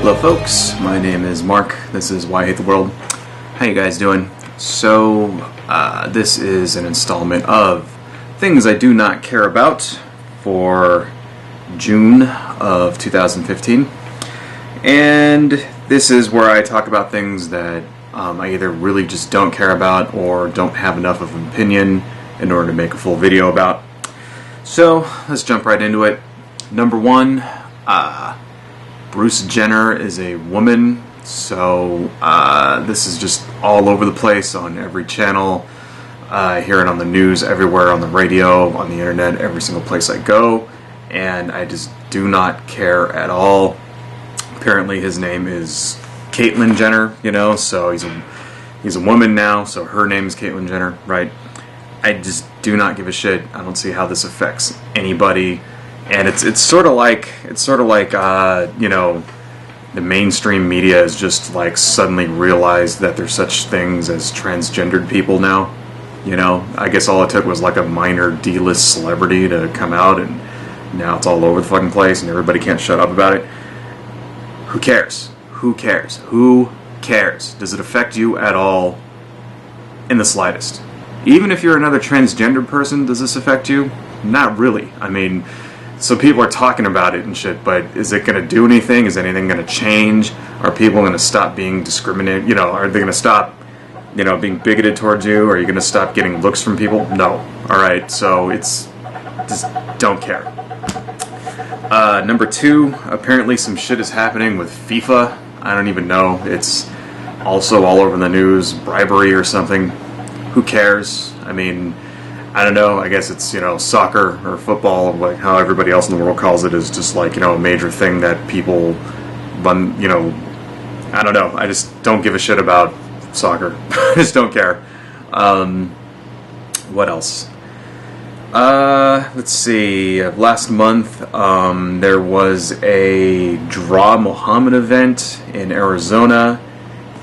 Hello folks, my name is Mark, this is Why I Hate the World. How you guys doing? So, this is an installment of things I do not care about for June of 2015. And this is where I talk about things that I either really just don't care about or don't have enough of an opinion in order to make a full video about. So, let's jump right into it. Number one, Bruce Jenner is a woman, so this is just all over the place on every channel. I hear it on the news, everywhere, on the radio, on the internet, every single place I go, and I just do not care at all. Apparently his name is Caitlyn Jenner, so he's a woman now, so her name is Caitlyn Jenner, right? I just do not give a shit. I don't see how this affects anybody. And it's sort of like the mainstream media has just like suddenly realized that there's such things as transgendered people now. I guess all it took was like a minor D-list celebrity to come out, and now it's all over the fucking place, and everybody can't shut up about it. Who cares? Who cares? Who cares? Does it affect you at all in the slightest? Even if you're another transgendered person, does this affect you? Not really. I mean, so people are talking about it and shit, but is it going to do anything? Is anything going to change? Are people going to stop being discriminated? Are they going to stop, being bigoted towards you? Are you going to stop getting looks from people? No. Alright, so it's just don't care. Number two, apparently some shit is happening with FIFA. I don't even know. It's also all over the news, bribery or something. Who cares? I mean, I don't know, I guess it's, soccer or football, like how everybody else in the world calls it, is just like, a major thing that people run, I don't know, I just don't give a shit about soccer. I just don't care. What else? Let's see, last month, there was a Draw Muhammad event in Arizona,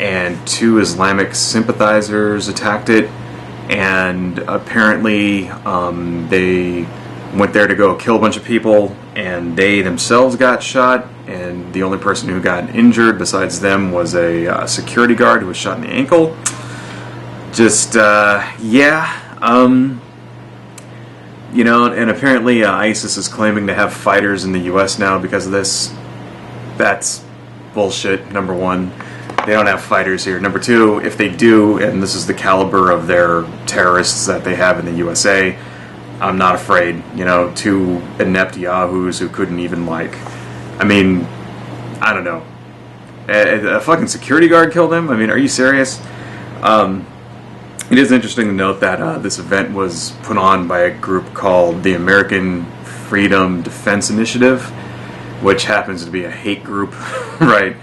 and 2 Islamic sympathizers attacked it. And apparently they went there to go kill a bunch of people, and they themselves got shot, and the only person who got injured besides them was a security guard who was shot in the ankle. Just, and apparently ISIS is claiming to have fighters in the US now because of this. That's bullshit, number one. They don't have fighters here. Number two, if they do, and this is the caliber of their terrorists that they have in the USA, I'm not afraid. 2 inept yahoos who couldn't even I don't know. A fucking security guard killed them? I mean, are you serious? It is interesting to note that this event was put on by a group called the American Freedom Defense Initiative, which happens to be a hate group, right?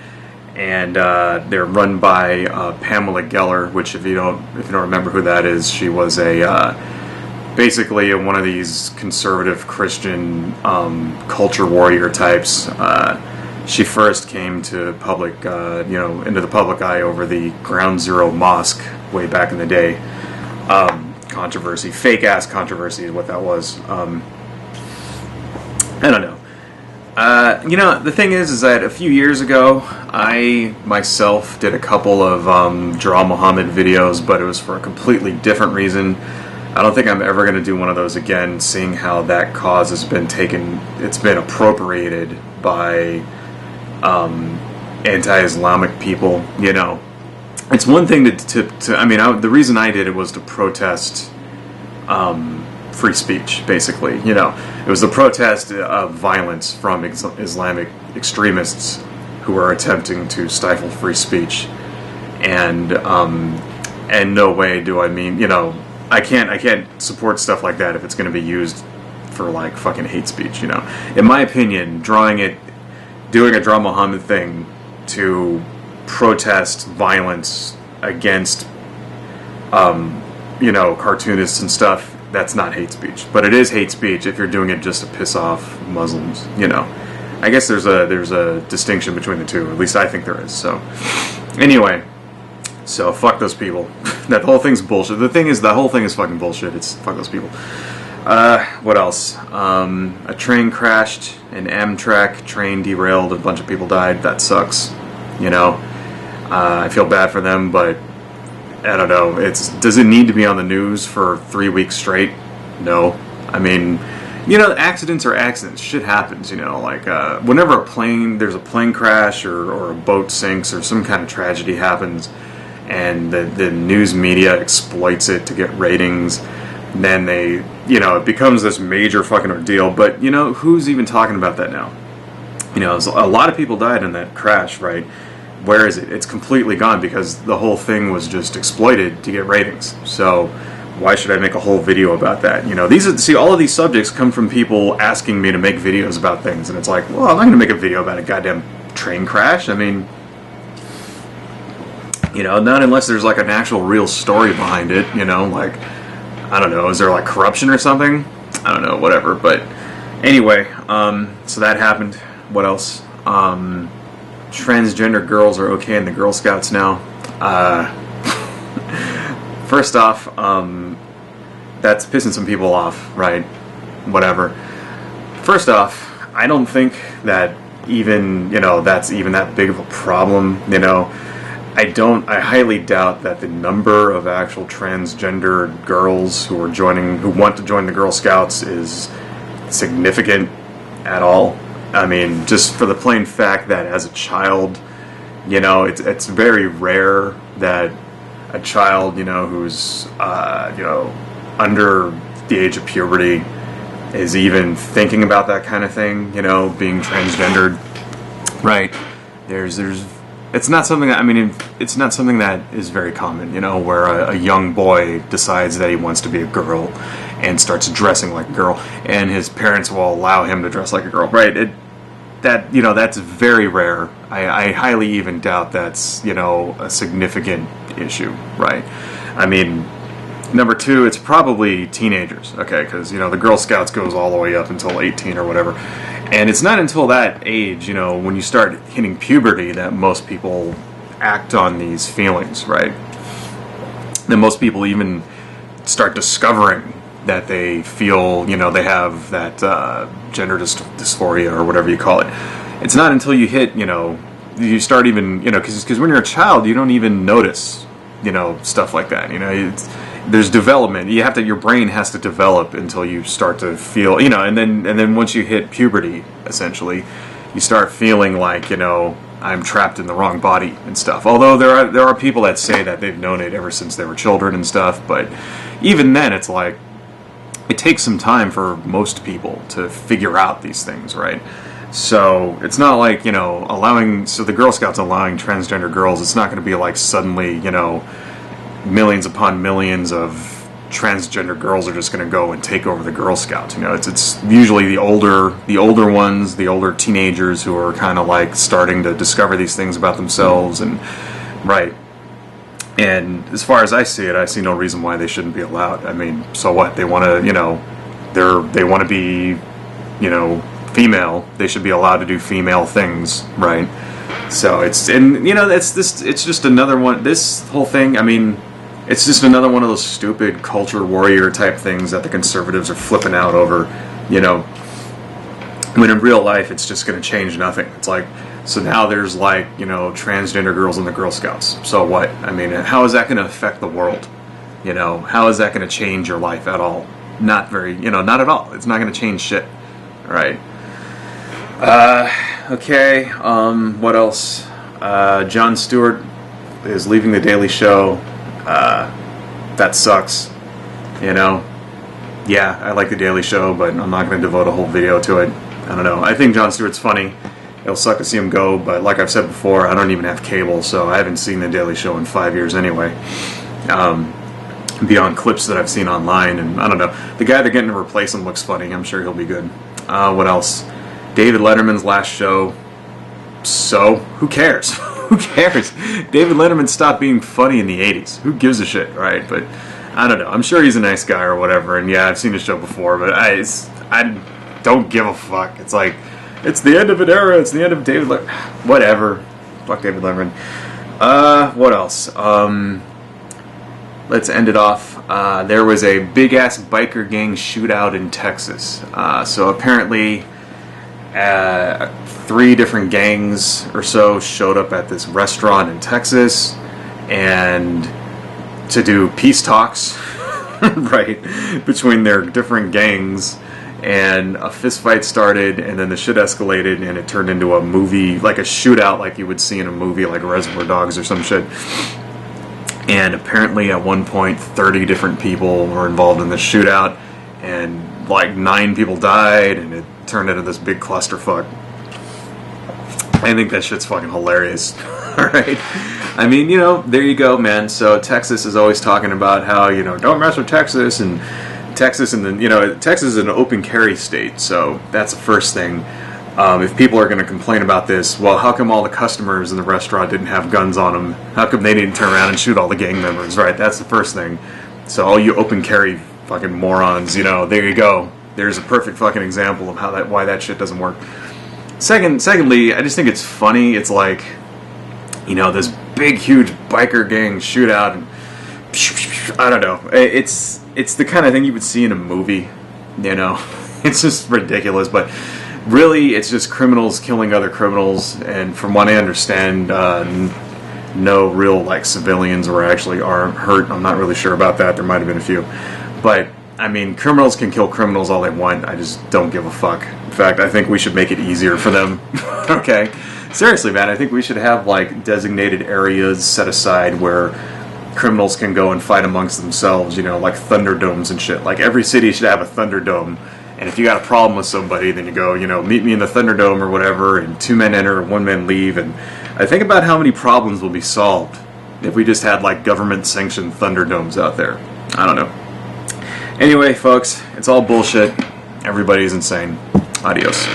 And they're run by Pamela Geller, which if you don't remember who that is, she was basically one of these conservative Christian culture warrior types. She first came to public, into the public eye over the Ground Zero Mosque way back in the day. Controversy, fake ass controversy is what that was. I don't know. The thing is that a few years ago, I myself did a couple of Draw Muhammad videos, but it was for a completely different reason. I don't think I'm ever going to do one of those again, seeing how that cause has been it's been appropriated by anti-Islamic people, It's one thing the reason I did it was to protest free speech, basically. It was the protest of violence from Islamic extremists who are attempting to stifle free speech, and no way do I mean, I can't support stuff like that if it's going to be used for like fucking hate speech. In my opinion, doing a Draw Muhammad thing to protest violence against cartoonists and stuff, that's not hate speech. But it is hate speech if you're doing it just to piss off Muslims, I guess there's a distinction between the two. At least I think there is. So, anyway, fuck those people. That whole thing's bullshit. The thing is, the whole thing is fucking bullshit. It's fuck those people. What else? A train crashed, an Amtrak train derailed, a bunch of people died. That sucks. You know, I feel bad for them, but I don't know. Does it need to be on the news for 3 weeks straight? No. I mean, you know, accidents are accidents. Shit happens, you know. Like, whenever there's a plane crash or a boat sinks or some kind of tragedy happens, and the news media exploits it to get ratings, then it becomes this major fucking ordeal. But, you know, who's even talking about that now? You know, a lot of people died in that crash, right? Where is it? It's completely gone because the whole thing was just exploited to get ratings. So why should I make a whole video about that? You know, all of these subjects come from people asking me to make videos about things, and it's like, well, I'm not going to make a video about a goddamn train crash. I mean, you know, not unless there's like an actual real story behind it, you know, like, I don't know, is there like corruption or something? I don't know, whatever. But anyway, so that happened. What else? Transgender girls are okay in the Girl Scouts now. First off, that's pissing some people off, right? Whatever. First off, I don't think that even, you know, that's even that big of a problem, you know. I highly doubt that the number of actual transgender girls who want to join the Girl Scouts is significant at all. I mean, just for the plain fact that as a child, you know, it's very rare that a child, you know, who's, you know, under the age of puberty is even thinking about that kind of thing, you know, being transgendered, right? It's not something that, I mean, it's not something that is very common, you know, where a young boy decides that he wants to be a girl and starts dressing like a girl, and his parents will allow him to dress like a girl, right? That's very rare. I highly even doubt that's, you know, a significant issue, right? I mean, number two, it's probably teenagers, okay, because, you know, the Girl Scouts goes all the way up until 18 or whatever, and it's not until that age, you know, when you start hitting puberty that most people act on these feelings, right? Then most people even start discovering that they feel, you know, they have that gender dysphoria or whatever you call it. It's not until you hit, you know, you start even, you know, because when you're a child, you don't even notice, you know, stuff like that. You know, there's development. Your brain has to develop until you start to feel, you know, and then once you hit puberty, essentially, you start feeling like, you know, I'm trapped in the wrong body and stuff. Although there are people that say that they've known it ever since they were children and stuff, but even then, it's like, it takes some time for most people to figure out these things, right? So it's not like, you know, the Girl Scouts allowing transgender girls, it's not going to be like suddenly, you know, millions upon millions of transgender girls are just going to go and take over the Girl Scouts. You know, it's usually the older ones, the older teenagers who are kind of like starting to discover these things about themselves, and right. And as far as I see it, I see no reason why they shouldn't be allowed. I mean, so what? They want to, you know, they want to be, you know, female. They should be allowed to do female things, right? So it's just another one. This whole thing, I mean, it's just another one of those stupid culture warrior type things that the conservatives are flipping out over, you know. When in real life, it's just going to change nothing. It's like, so now there's like, you know, transgender girls in the Girl Scouts. So what? I mean, how is that going to affect the world? You know, how is that going to change your life at all? Not at all. It's not going to change shit, right? Okay, what else? Jon Stewart is leaving The Daily Show. That sucks, you know. Yeah, I like The Daily Show, but I'm not going to devote a whole video to it. I don't know. I think Jon Stewart's funny. It'll suck to see him go, but like I've said before, I don't even have cable, so I haven't seen The Daily Show in 5 years anyway. Beyond clips that I've seen online, and I don't know. The guy they're getting to replace him looks funny. I'm sure he'll be good. What else? David Letterman's last show. So, who cares? Who cares? David Letterman stopped being funny in the 80s. Who gives a shit, right? But I don't know. I'm sure he's a nice guy or whatever, and yeah, I've seen his show before, but I don't give a fuck. It's like, it's the end of an era. It's the end of David Letterman. Whatever. Fuck David Letterman. What else? Let's end it off. there was a big-ass biker gang shootout in Texas. So apparently 3 different gangs or so showed up at this restaurant in Texas and to do peace talks, right, between their different gangs. And a fist fight started, and then the shit escalated, and it turned into a movie, like a shootout like you would see in a movie like Reservoir Dogs or some shit. And apparently at one point 30 different people were involved in this shootout, and like 9 people died, and it turned into this big clusterfuck. I think that shit's fucking hilarious. Alright? I mean, you know, there you go, man. So Texas is always talking about how, you know, don't mess with Texas, and Texas, and then, you know, Texas is an open carry state, so that's the first thing. If people are going to complain about this, well, how come all the customers in the restaurant didn't have guns on them? How come they didn't turn around and shoot all the gang members, right? That's the first thing. So all you open carry fucking morons, you know, there you go. There's a perfect fucking example of how why that shit doesn't work. Secondly, I just think it's funny. It's like, you know, this big, huge biker gang shootout, and I don't know. It's the kind of thing you would see in a movie, you know. It's just ridiculous, but really, it's just criminals killing other criminals, and from what I understand, no real, like, civilians are hurt. I'm not really sure about that. There might have been a few. But, I mean, criminals can kill criminals all they want. I just don't give a fuck. In fact, I think we should make it easier for them. Okay? Seriously, man, I think we should have, like, designated areas set aside where criminals can go and fight amongst themselves, you know, like Thunderdomes and shit. Like, every city should have a Thunderdome, and if you got a problem with somebody, then you go, you know, meet me in the Thunderdome or whatever, and 2 men enter, 1 man leave, and I think about how many problems will be solved if we just had, like, government-sanctioned Thunderdomes out there. I don't know. Anyway, folks, it's all bullshit. Everybody's insane. Adios.